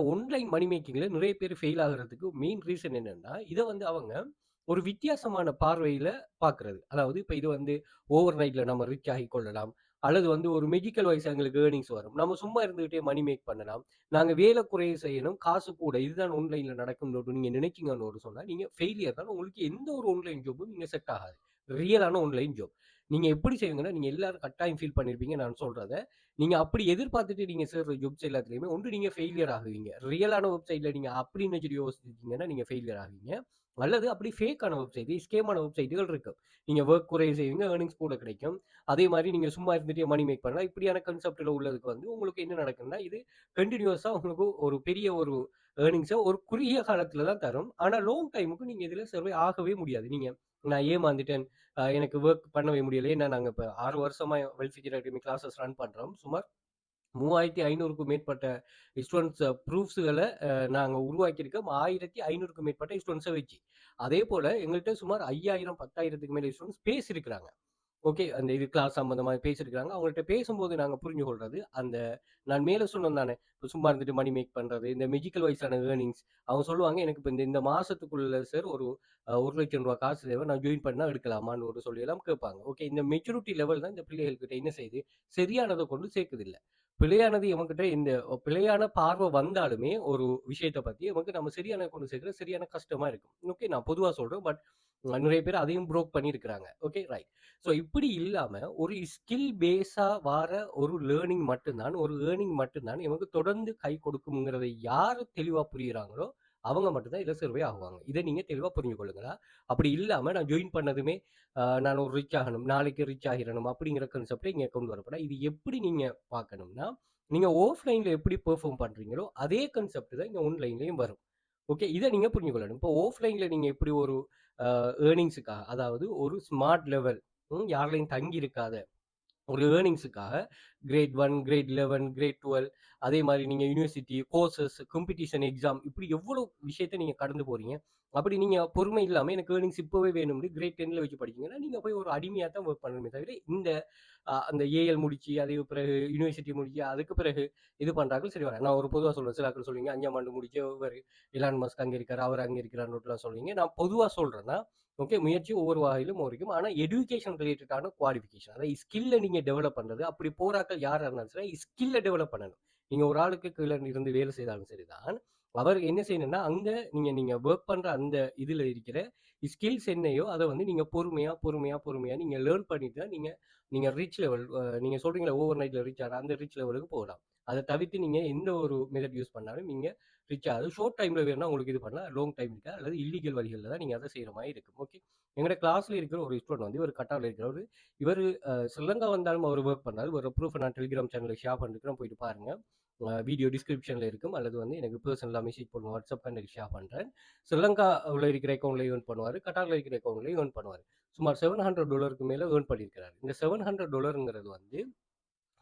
Online மணி மேக்கிங்ல நிறைய பேர் fail ஆகுறதுக்கு மெயின் ரீசன் என்னன்னா, இத வந்து அவங்க ஒரு வித்தியாசமான பார்வையில பார்க்கிறது. அதாவது இப்ப இது வந்து ஓவர் நைட்ல நம்ம ரிச் ஆகிக் கொள்ளலாம். அல்லது வந்து ஒரு மெஜிக்கல் வைஸ் எங்களுக்கு ஏர்னிங்ஸ் வரும். நம்ம சும்மா இருந்துகிட்டே மணி மேக் பண்ணலாம். நாங்க வேலை குறைய செய்யணும், காசு கூட. இதுதான் ஆன்லைன்ல நடக்கும்னு நீங்க நினைச்சீங்கன்னு சொன்னா, நீங்க ஃபெயிலியர் தான். உங்களுக்கு எந்த ஒரு ஆன்லைன் ஜாப்பும் நீங்க செட் ஆகாது. ரியலான ஆன்லைன் ஜாப். நீங்க எப்படி செய்வீங்கன்னா, நீங்க எல்லாரும் கட்டாயம் ஃபீல் பண்ணியிருப்பீங்க நான் சொல்றத. நீங்க அப்படி எதிர்பார்த்துட்டு நீங்க சேர்ற ஜாப்ஸ் எல்லாத்துலயுமே ஒன்று நீங்க ஃபெயிலியர் ஆகுவீங்க. ரியலான வெப்சைட்ல நீங்க அப்படின்னு வச்சுட்டு யோசிச்சீங்கன்னா நீங்க ஃபெயிலியர் ஆவீங்க. அல்லது அப்படி ஃபேக்கான வெப்சைட், ஸ்கேமான வெப்சைட்டுகள் இருக்கு. நீங்க வொர்க் குறைய செய்வீங்க, ஏர்னிங்ஸ் கூட கிடைக்கும். அதே மாரி நீங்க சும்மா இருந்துட்டே மணி மேக் பண்ணலாம். இப்படியான கான்செப்ட்ல உள்ளதுக்கு வந்து உங்களுக்கு என்ன நடக்கும்னா, இது கன்டினியூஸா உங்களுக்கு ஒரு பெரிய ஒரு ஏர்னிங்ஸ ஒரு குறுகிய காலத்துல தான் தரும். ஆனா லாங் டைமுக்கு நீங்க இதுல சர்வை ஆகவே முடியாது. நீங்க நான் ஏமாந்துட்டேன். எனக்கு வொர்க் பண்ணவே முடியல. ஏன்னா நாங்க இப்ப 6 வருஷமா வெல்ஃபிகர் அகாடமி கிளாஸஸ் ரன் பண்றோம். சுமார் 3500க்கும் மேற்பட்ட ஸ்டூடண்ட்ஸ் ப்ரூஃப்ஸ்கள நாங்க உருவாக்கியிருக்கோம். 1500க்கும் மேற்பட்ட ஸ்டூடண்ட்ஸ வச்சு. அதேபோல எங்கள்ட்ட சுமார் 5000, 10,000க்கு மேல ஸ்டூடண்ட்ஸ் பேசியிருக்கிறாங்க. ஓகே. அந்த இது கிளாஸ் சம்மந்தமா பேசியிருக்காங்க. அவங்கள்ட்ட பேசும்போது நாங்க புரிஞ்சு கொள்றது, அந்த நான் மேல சொன்னேன் தானே, இப்ப சும்மா இருந்துட்டு மணி மேக் பண்றது, இந்த மெஜிக்கல் வைஸான ஏர்னிங்ஸ். அவங்க சொல்லுவாங்க, "எனக்கு இப்ப இந்த இந்த மாசத்துக்குள்ள சார் ஒரு ரூ. 1,00,000 காசு தேவை. நான் ஜாயின் பண்ணா எடுக்கலாமான்னு?" ஒரு சொல்லியெல்லாம் கேட்பாங்க. ஓகே. இந்த மெச்சூரிட்டி லெவல் தான் இந்த பிள்ளைகள்கிட்ட என்ன செய்யுது, சரியானத கொண்டு சேர்க்குதில்ல. பிழையானது இவன்கிட்ட இந்த பிழையான பார்வை வந்தாலுமே ஒரு விஷயத்த பத்தி இவனுக்கு நம்ம சரியான கொண்டு சேர்க்கிறது சரியான கஷ்டமா இருக்கும். ஓகே. நான் பொதுவா சொல்றேன். பட் நிறைய பேர் அதையும் புரோக் பண்ணியிருக்கிறாங்க. ஓகே. ரைட். ஸோ இப்படி இல்லாம ஒரு ஸ்கில் பேஸா வார ஒரு லேர்னிங் மட்டும் தான், ஒரு ஏர்னிங் மட்டும் தான் இவங்க தொடர்ந்து கை கொடுக்கும்ங்கிறத யாரு தெளிவா புரியிறாங்களோ, அவங்க மட்டும் தான் இதில சர்வே ஆகுவாங்க. இத நீங்க தெளிவா புரிஞ்சு கொள்ளுங்களா. அப்படி இல்லாம நான் ஜாயின் பண்ணதுமே நான் ஒரு ரிச் ஆகணும், நாளைக்கு ரிச் ஆகிரணும் அப்படிங்கிற கான்செப்ட்ல இங்க கொண்டு வரப்படாது. இது எப்படி நீங்க பார்க்கணும்னா, நீங்க ஆஃப்லைன்ல எப்படி பெர்ஃபார்ம் பண்றீங்களோ, அதே கான்செப்ட் தான் இங்க ஆன்லைன்லயும் வரும். ஓகே. இத நீங்க புரிஞ்சு கொள்ளணும். இப்போ ஆஃப்லைன்ல நீங்க எப்படி ஒரு ஏர்னிங்ஸுக்காக அதாவது ஒரு ஸ்மார்ட் லெவல் யார்லயும் தங்கி இருக்காத ஒரு ஏர்னிங்ஸுக்காக கிரேட் 1, கிரேட் 11, கிரேட் 12 அதே மாதிரி நீங்க யூனிவர்சிட்டி, கோர்சஸ், காம்படிஷன் எக்ஸாம் இப்படி எவ்வளோ விஷயத்த நீங்க கடந்து போறீங்க. அப்படி நீங்க பொறுமை இல்லாம எனக்கு ஏர்னிங்ஸ் இப்பவே வேணும்னு கிரேட் 10ல வச்சு படிச்சீங்கன்னா, நீங்க போய் ஒரு அடிமையா தான் ஒர்க் பண்ணணுமே தவிர, இந்த அந்த ஏஎல் முடிச்சு, அதுக்கு பிறகு யுனிவர்சிட்டி முடிச்சு, அதுக்கு பிறகு இது பண்றார்கள் சரி வராது. நான் ஒரு பொதுவா சொல்றேன். சில ஆட்கள் சொல்லுவீங்க 5ஆம் ஆண்டு முடிச்சு இவரு எலான் மஸ்க் அங்க இருக்காரு, அவர் அங்க இருக்கிறாருன்னுலாம் சொல்லுவீங்க. நான் பொதுவா சொல்றேன்னா, ஓகே முயற்சி ஒவ்வொரு வகையிலும் இருக்கும். ஆனா எஜுகேஷன் ரிலேட்டடான குவாலிஃபிகேஷன் அதாவது ஸ்கில்ல நீங்க டெவலப் பண்றது அப்படி போராக்கள் யாரா இருந்தாலும் சரி ஸ்கில்ல டெவலப் பண்ணணும். நீங்க ஒரு ஆளுக்கு கீழ இருந்து வேலை செய்தாலும் சரிதான். அவர் என்ன செய்யணும்னா, அங்க நீங்க நீங்க வொர்க் பண்ற அந்த இதுல இருக்கிற ஸ்கில்ஸ் என்னையோ அத வந்து நீங்க பொறுமையா, பொறுமையா, பொறுமையா நீங்க லேர்ன் பண்ணிட்டு தான் நீங்க நீங்க ரிச் லெவல் நீங்க சொல்றீங்கல்ல ஓவர் நைட்ல ரிச் ஆனா அந்த ரிச் லெவலுக்கு போகலாம். அத தவிர்த்து நீங்க எந்த ஒரு மெத்தட் யூஸ் பண்ணாலும் நீங்க ரிச் ஆகுது. ஷார்ட் டைம்ல வேணும்னா உங்களுக்கு இது பண்ணலாம். லாங் டைம் இருக்கா அல்லது இல்லீகல் வழிகள்ல தான் நீங்க அத செய்ற மாரி இருக்கும். ஓகே. எங்கட கிளாஸ்ல இருக்கிற ஒரு ஸ்டூடண்ட் வந்து இவர் கட்டார்ல இருக்கிறவரு. இவரு ஸ்ரீலங்கா வந்தாலும் அவர் வொர்க் பண்ணாரு. ஒரு ப்ரூஃப் நான் டெலிகிராம் சேனல்ல ஷேர் பண்ணிருக்கிறேன். போயிட்டு பாருங்க. வீடியோ டிஸ்கிரிப்ஷன்ல இருக்கும். அல்லது வந்து எனக்கு பெர்சனலா மெசேஜ் பண்ணுங்க. வாட்ஸ்அப் எனக்கு ஷேர் பண்றேன். ஸ்ரீலங்காவுல இருக்கிற அக்கவுண்ட்லயும் ஏர்ன் பண்ணுவாரு. கட்டார்ல இருக்கிற அக்கவுண்ட்லயும் ஏர்ன் பண்ணுவாரு. சுமார் $700 மேல ஏர்ன் பண்ணியிருக்கிறாரு. இந்த $700ங்கிறது வந்து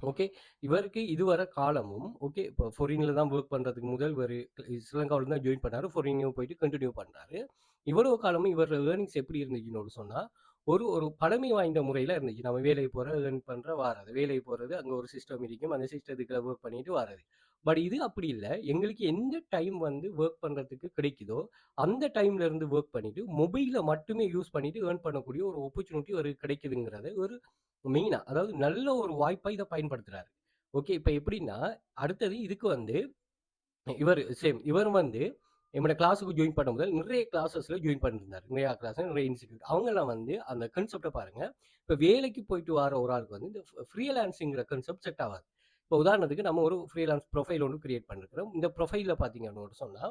ஓகே. இவருக்கு இதுவரை காலமும் ஓகே. இப்போ ஃபாரின்ல தான் வொர்க் பண்றதுக்கு முதல் இவரு ஸ்ரீலங்காவுல தான் ஜாயின் பண்ணாரு. ஃபாரின்லயும் போயிட்டு கன்டின்யூ பண்றாரு. இவ்வளவு காலமும் இவர் ஏர்னிங்ஸ் எப்படி இருந்துச்சுன்னு சொன்னா, ஒரு ஒரு பழமை வாய்ந்த முறையில இருந்துச்சு. நம்ம வேலைக்கு போற, ஏர்ன் பண்ற, வாரது. வேலைக்கு போறது, அங்க ஒரு சிஸ்டம் இருக்கும். அந்த சிஸ்டத்துக்குள்ள வொர்க் பண்ணிட்டு வாரது. பட் இது அப்படி இல்ல. எங்களுக்கு எந்த டைம் வந்து வொர்க் பண்றதுக்கு கிடைக்குதோ, அந்த டைம்ல இருந்து வொர்க் பண்ணிட்டு, மொபைல மட்டுமே யூஸ் பண்ணிட்டு ஏர்ன் பண்ணக்கூடிய ஒரு ஆப்பர்ச்சுனிட்டி அவருக்கு கிடைக்குதுங்கிறது ஒரு மெயினா அதாவது நல்ல ஒரு வாய்ப்பா இத பயன்படுத்துறாரு. ஓகே. இப்ப எப்படின்னா, அடுத்தது இதுக்கு வந்து இவர் வந்து என்னோட கிளாஸ்க்கு ஜாயின் பண்ண முதல் நிறைய கிளாஸஸ்ல ஜாயின் பண்ணியிருந்தாரு. நிறைய கிளாஸ், நிறைய இன்ஸ்டிடியூட். அவங்கலாம் வந்து அந்த கான்செப்ட்ட பாருங்க. இப்ப வேலைக்கு போயிட்டு வர ஒரு ஆளுக்கு வந்து இந்த ஃப்ரீலான்சிங்கிற கான்செப்ட் செட் ஆகாது. இப்ப உதாரணத்துக்கு நம்ம ஒரு ஃப்ரீலான்ஸ் ப்ரொஃபைல் ஒண்ணு கிரியேட் பண்ணியிருக்கிறோம். இந்த ப்ரொஃபைல்ல பார்த்தீங்கன்னு சொன்னா,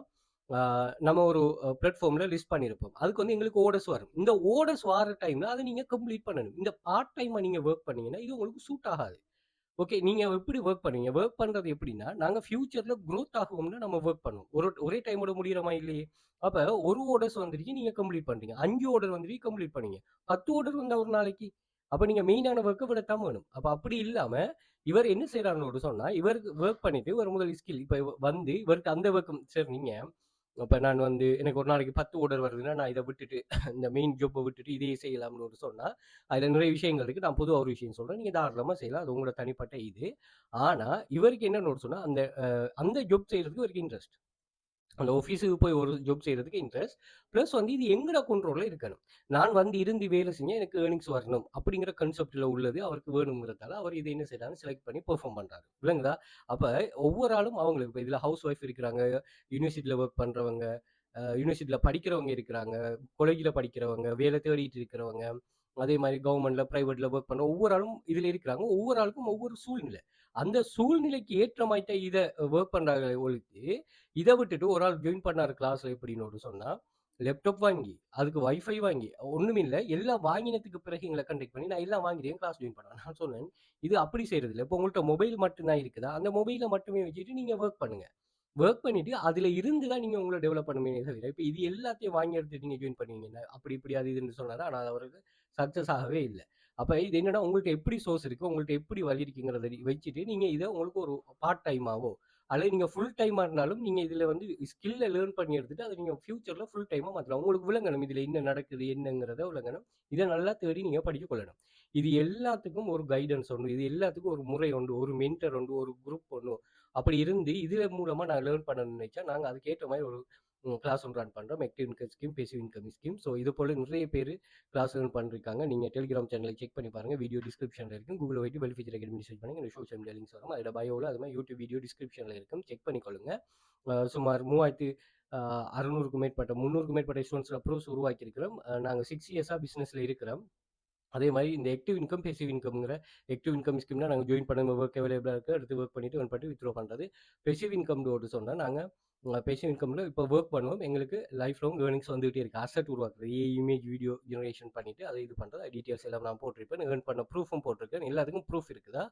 ஆ நம்ம ஒரு பிளாட்ஃபார்ம்ல லிஸ்ட் பண்ணியிருப்போம். அதுக்கு வந்து எங்களுக்கு ஆர்டர்ஸ் வரும். இந்த ஆர்டர்ஸ் வர டைம்ல அத நீங்க கம்ப்ளீட் பண்ணணும். இந்த பார்ட் டைமா நீங்க வொர்க் பண்ணீங்கன்னா, இது உங்களுக்கு சூட் ஆகாது. ஓகே. நீங்க எப்படி வொர்க் பண்ணுவீங்க? வொர்க் பண்றது எப்படின்னா, நாங்க ஃபியூச்சர்ல குரோத் ஆகுவோம்னு நம்ம வொர்க் பண்ணுவோம். ஒரே டைமோட முடியிறமா இல்லையே! அப்ப ஒரு ஆர்டர்ஸ் வந்துருச்சு நீங்க கம்ப்ளீட் பண்றீங்க. 5 ஆர்டர் வந்துருச்சு கம்ப்ளீட் பண்ணீங்க. 10 ஆர்டர் வந்தா ஒரு நாளைக்கு. அப்ப நீங்க மெயினான வொர்க்க விடத்தான் வேணும். அப்ப அப்படி இல்லாம, இவர் என்ன செய்றாருன்னு சொன்னா, இவருக்கு வொர்க் பண்ணிட்டு ஒரு முதல் ஸ்கில் இப்ப வந்து இவருக்கு அந்த வொர்க்கும் சரி நீங்க அப்ப நான் வந்து எனக்கு ஒரு நாளைக்கு 10 ஆர்டர் வருதுன்னா, நான் இத விட்டுட்டு இந்த மெயின் ஜாப்ப விட்டுட்டு இதையே செய்யலாம்னு ஒரு சொன்னா, அதுல நிறைய விஷயங்கள் இருக்கு. நான் பொதுவா ஒரு விஷயம் சொல்றேன். நீங்க தாராளமா செய்யலாம். அது உங்களோட தனிப்பட்ட இது. ஆனா, இவருக்கு என்னன்னு ஒரு சொன்னா, அந்த ஜாப் செய்றதுக்கு இவருக்கு இன்ட்ரெஸ்ட். அந்த ஆஃபீஸுக்கு போய் ஒரு ஜாப் செய்றதுக்கு இன்ட்ரெஸ்ட். பிளஸ் வந்து இது எங்கட கண்ட்ரோல்ல இருக்கணும். நான் வந்து இருந்து வேலை செஞ்சா எனக்கு ஏர்னிங்ஸ் வரணும். அப்படிங்கிற கான்செப்ட்ல உள்ளது அவருக்கு வேணும்ங்கிறதால, அவர் இத என்ன செய்றாரு, செலக்ட் பண்ணி பெர்ஃபார்ம் பண்றாரு. விளங்குதா? அப்ப ஒவ்வொரு ஆளும் அவங்களுக்கு இப்ப இதுல ஹவுஸ் ஒய்ஃப் இருக்கிறாங்க, யுனிவர்சிட்டில வொர்க் பண்றவங்க, யுனிவர்சிட்டில படிக்கிறவங்க இருக்கிறாங்க, காலேஜ்ல படிக்கிறவங்க, வேலை தேடிட்டு இருக்கிறவங்க, அதே மாரி கவர்ன்மெண்ட்ல, பிரைவேட்ல வொர்க் பண்ற ஒவ்வொரு ஆளும் இதுல இருக்கிறாங்க. ஒவ்வொரு ஆளுக்கும் ஒவ்வொரு சூழ்நிலை. அந்த சூழ்நிலைக்கு ஏற்ற மாரி இத வொர்க் பண்றாங்களே ஒழித்து, இத விட்டுட்டு ஒரு ஆள் ஜாயின் பண்ணாரு கிளாஸ்ல எப்படின்னு ஒரு சொன்னா, லேப்டாப் வாங்கி, அதுக்கு வைஃபை வாங்கி, ஒண்ணுமில்ல எல்லாம் வாங்கினதுக்கு பிறகு எங்கள கான்டாக்ட் பண்ணி, நான் எல்லாம் வாங்கிட்டேன் கிளாஸ் ஜாயின் பண்ணேன். நான் சொன்னேன், இது அப்படி செய்றதில்ல. இப்போ உங்கள்ட்ட மொபைல் மட்டும் தான் இருக்குதா? அந்த மொபைல மட்டுமே வச்சுட்டு நீங்க வொர்க் பண்ணுங்க. வொர்க் பண்ணிட்டு அதுல இருந்து தான் நீங்க உங்கள டெவலப் பண்ணுவீங்களே தவிர, இப்ப இது எல்லாத்தையும் வாங்கி எடுத்துட்டு நீங்க ஜாயின் பண்ணுவீங்கன்னா, அப்படி இப்படி அது இதுன்னு சொன்னாரு. ஆனா அது அவருக்கு சக்சஸ் ஆகவே இல்ல. அப்ப இது என்னன்னா, உங்கள்ட்ட எப்படி சோர்ஸ் இருக்கு, உங்கள்ட்ட எப்படி வழி இருக்குங்கிறத வச்சுட்டு, நீங்க இத உங்களுக்கு ஒரு பார்ட் டைமாவோ, அல்லது நீங்க ஃபுல் டைமா இருந்தாலும், நீங்க இதுல வந்து ஸ்கில்ல லேர்ன் பண்ணி எடுத்துட்டு, அத நீங்க ஃபியூச்சர்ல ஃபுல் டைமா மாத்தலாம். உங்களுக்கு விளங்கணும். இதுல என்ன நடக்குது, என்னங்கிறத விளங்கணும். இத நல்லா தேடி நீங்க படித்துக் கொள்ளணும். இது எல்லாத்துக்கும் ஒரு கைடன்ஸ் உண்டு. இது எல்லாத்துக்கும் ஒரு முறை உண்டு. ஒரு மென்டர் உண்டு. ஒரு குரூப் ஒண்ணு. அப்படி இருந்து இதுல மூலமா நான் லேர்ன் பண்ணணும்னு நினைச்சா, நாங்க அதுக்கு ஏற்ற மாரி ஒரு கிளாஸ் ஒன்று ரன் பண்றோம். Active income scheme, passive income scheme. So இது போல நிறைய பேரு கிளாஸ் லேர்ன் பண்ணிருக்காங்க. நீங்க டெலிகிராம் சேனலை செக் பண்ணி பாருங்க. வீடியோ டிஸ்கிரிப்ஷன்ல இருக்கும். கூகுள்ல போயிட்டு வெல்ஃபீச்சர் அகாடமி சர்ச் பண்ணுங்க. இந்த சோசியல் மீடியா லிங்க்ஸ் வரும். அதோட பயோல அது மாரி யூடியூப் வீடியோ டிஸ்கிரிப்ஷன்ல இருக்கும். செக் பண்ணிக்கொள்ளுங்க. சுமார் 3600க்கும் மேற்பட்ட 300க்கும் மேற்பட்ட ஸ்டூடண்ட்ஸ் அப்ரூவ்ஸ் உருவாக்கி இருக்கிறோம். நாங்க 6 இயர்ஸா பிசினஸ்ல இருக்கிறோம். அதே மாரி இந்த ஆக்டிவ் இன்கம், பேசிவ் இன்கம்ங்கிற ஆக்டிவ் இன்கம் ஸ்கீம்னா நாங்க ஜாயின் பண்ண வொர்க் அவைலபிளா இருக்கு. அடுத்து வொர்க் பண்ணிட்டு ஏர்ன் பண்ணிட்டு வித்ட்ரா பண்றது. பேசிவ் இன்கம்னு ஒரு சொன்னா நாங்க பேசிவ் இன்கம்ல இப்போ வொர்க் பண்ணுவோம். எங்களுக்கு லைஃப் லாங் ஏர்னிங்ஸ் வந்துகிட்டே இருக்கு. அசெட் உருவாக்குறது, இமேஜ், வீடியோ ஜெனரேஷன் பண்ணிட்டு அதை இது பண்றது. டீட்டெயில்ஸ் எல்லாம் நான் போட்டிருப்பேன். ஏர்ன் பண்ண ப்ரூஃபும் போட்டிருக்கேன். எல்லாத்துக்கும் ப்ரூஃப் இருக்குதா?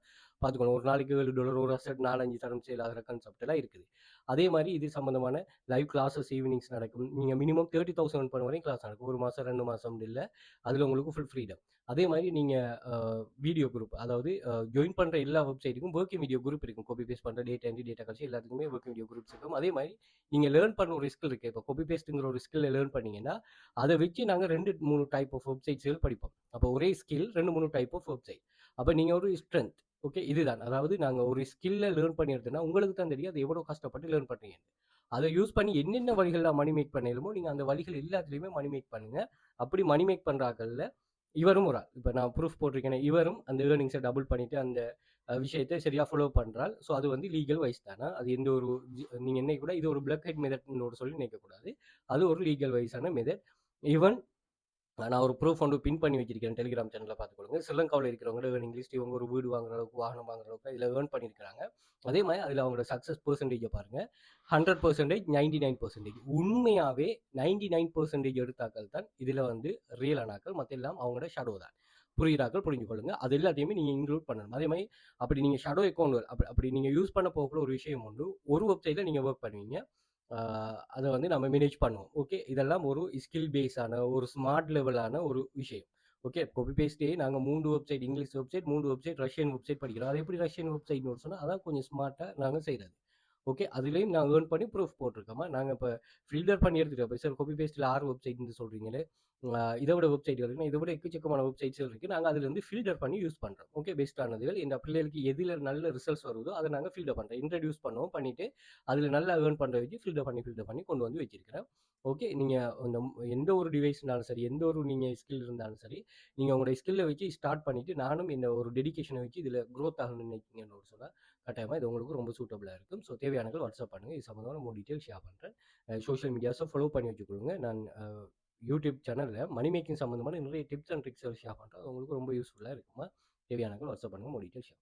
பார்த்துக்கோங்க. ஒரு நாளைக்கு $7 ஒரு அசெட் 4, 5 தரம் சேல் ஆகுற கான்செப்ட் எல்லாம் இருக்குது. அதே மாரி இது சம்பந்தமான லைவ் கிளாஸஸ் ஈவினிங்ஸ் நடக்கும். நீங்க மினிமம் 30,000 ஏர்ன் பண்ண வரையும் கிளாஸ் நடக்கும். 1 மாசம், 2 மாசம் இல்ல. அதுல உங்களுக்கு ஃபுல் ஃப்ரீடம். அதே மாரி நீங்க வீடியோ குரூப் அதாவது ஜாயின் பண்ற எல்லா வெப்சைட்டுக்கும் வொர்க்கிங் வீடியோ குரூப் இருக்கும். காப்பி பேஸ்ட் பண்ற டேட்டா என்ட்ரி, டேட்டா கலெக்ஷன் எல்லாத்துக்குமே வொர்க்கிங் வீடியோ குரூப்ஸ் இருக்கும். அதே மாரி நீங்க லேர்ன் பண்ண ஒரு ஸ்கில் இருக்கு. இப்போ காப்பி பேஸ்ட்ங்கிற ஒரு ஸ்கில்ல லேர்ன் பண்ணீங்கன்னா, அத வச்சு நாங்க 2, 3 டைப் ஆஃப் வெப்சைட்ஸ்கள் படிப்போம். அப்போ ஒரே ஸ்கில் 2, 3 டைப் ஆஃப் வெப்சைட். அப்ப நீங்க ஒரு ஸ்ட்ரென்த் ஓகே இதுதான். அதாவது நாங்க ஒரு ஸ்கில்ல லேர்ன் பண்ணி எடுத்தோம்னா, உங்களுக்கு தான் தெரியும் அது எவ்வளோ கஷ்டப்பட்டு லேர்ன் பண்றீங்கன்னு. அத யூஸ் பண்ணி என்னென்ன வழிகள்ல மணி மேக் பண்ண இயலுமோ, நீங்க அந்த வழிகள் எல்லாத்துலயுமே மணி மேக் பண்ணுங்க. அப்படி மணி மேக் பண்ற ஆட்கள்ல இவரும் ஒரு ஆள். இப்ப நான் ப்ரூஃப் போட்டிருக்கேனே, இவரும் அந்த ஏர்னிங்ஸ டபுள் பண்ணிட்டு அந்த விஷயத்த சரியா ஃபாலோ பண்றார். ஸோ அது வந்து லீகல் வைஸ் தானா? அது எந்த ஒரு நீங்க என்னைக்கு கூட இது ஒரு பிளக் ஹெட் மெத்தட்ன்னு ஒரு சொல்லி நினைக்கக்கூடாது. அது ஒரு லீகல் வைஸான மெத்தட். ஈவன் நான் ஒரு ப்ரூஃப் ஒன்று பின் பண்ணி வச்சிருக்கேன் டெலிகிராம் சேனல்ல பார்த்துக்கொள்ளுங்க. ஸ்ரீலங்காவுல இருக்கிறவங்க ஏர்னிங் லிஸ்ட் இவங்க ஒரு வீடு வாங்குற அளவுக்கு, வாகனம் வாங்குற அளவுக்கு இதில ஏர்ன் பண்ணியிருக்கிறாங்க. அதே மாரி அதில அவங்களோட சக்சஸ் பெர்சன்டேஜ பாருங்க. 100% 99% உண்மையாவே 99% எடுத்தாக்கள் தான் இதில வந்து ரியலான ஆட்கள். மத்த எல்லாம் அவங்களோட ஷேடோ தான். புரியுதாக்கள் புரிஞ்சு கொள்ளுங்க. அது எல்லாத்தையுமே நீங்க இன்க்ளூட் பண்ணணும். அதே மாரி அப்படி நீங்க ஷேடோ அக்கவுண்ட் அப்படி நீங்க யூஸ் பண்ண போகக்குள்ள ஒரு விஷயம் உண்டு. ஒரு வெப்சைட்ல நீங்க வொர்க் பண்ணுவீங்க. அத வந்து நம்ம மேனேஜ் பண்ணுவோம். ஓகே. இதெல்லாம் ஒரு ஸ்கில் பேஸான ஒரு ஸ்மார்ட் லெவலான ஒரு விஷயம். ஓகே. காப்பி பேஸ்ட்டே நாங்க 3 website English website, 3 website Russian website படிக்கிறோம். அது எப்படி ரஷ்யன் வெப்சைட்ன்னு சொன்னா, அதான் கொஞ்சம் ஸ்மார்ட்டா நாங்க செய்றது. ஓகே. அதிலேயும் நான் ஏர்ன் பண்ணி ப்ரூஃப் போட்டிருக்கோமா. நாங்க இப்ப ஃபில்டர் பண்ணி எடுத்துட்டோம். இப்ப சார் காப்பி பேஸ்ட்ல 6 வெப்சைட்ன்னு சொல்றீங்களே. இத விட வெப்சைட் இருக்குன்னா, இத விட எக்கச்சக்கமான வெப்சைட்ஸ்கள் இருக்கு. நாங்க அதிலிருந்து ஃபில்டர் பண்ணி யூஸ் பண்றோம். ஓகே. பெஸ்ட்டானதுகள் எங்க பிள்ளைகளுக்கு எதுல நல்ல ரிசல்ட்ஸ் வருதோ, அத நாங்க ஃபில்டர் பண்றோம். இன்ட்ரோடியூஸ் பண்ணுவோம். பண்ணிட்டு அதில நல்லா ஏர்ன் பண்ற வச்சு ஃபில்டர் பண்ணி கொண்டு வந்து வச்சிருக்கிறேன். ஓகே. நீங்க அந்த எந்த ஒரு டிவைஸ்னாலும் சரி, எந்த ஒரு நீங்க ஸ்கில் இருந்தாலும் சரி, நீங்க உங்களுடைய ஸ்கில்ல வச்சு ஸ்டார்ட் பண்ணிட்டு, நானும் இந்த ஒரு டெடிகேஷன வச்சு இதில குரோத் ஆகணும்னு நினைக்கிறீங்கன்னு ஒரு சொன்னா, கட்டாயமா இது உங்களுக்கு ரொம்ப சூட்டபிளா இருக்கும். ஸோ தேவையானவர்கள் வாட்ஸ்அப் பண்ணுங்க. இது சம்மந்தமான மோர் டீட்டெயில் ஷேர் பண்றேன். சோசியல் மீடியாஸ ஃபாலோ பண்ணி வச்சுக்கொள்ளுங்க. நான் யூடியூப் சேனல்ல மணி மேக்கிங் சம்மந்தமான நிறைய டிப்ஸ் அண்ட் ட்ரிக்ஸ் ஷேர் பண்றேன். அது உங்களுக்கு ரொம்ப யூஸ்ஃபுல்லா இருக்குமா. தேவையானவர்கள் வாட்ஸ்அப் பண்ணுங்க. மோர் டீட்டெயில் ஷேர்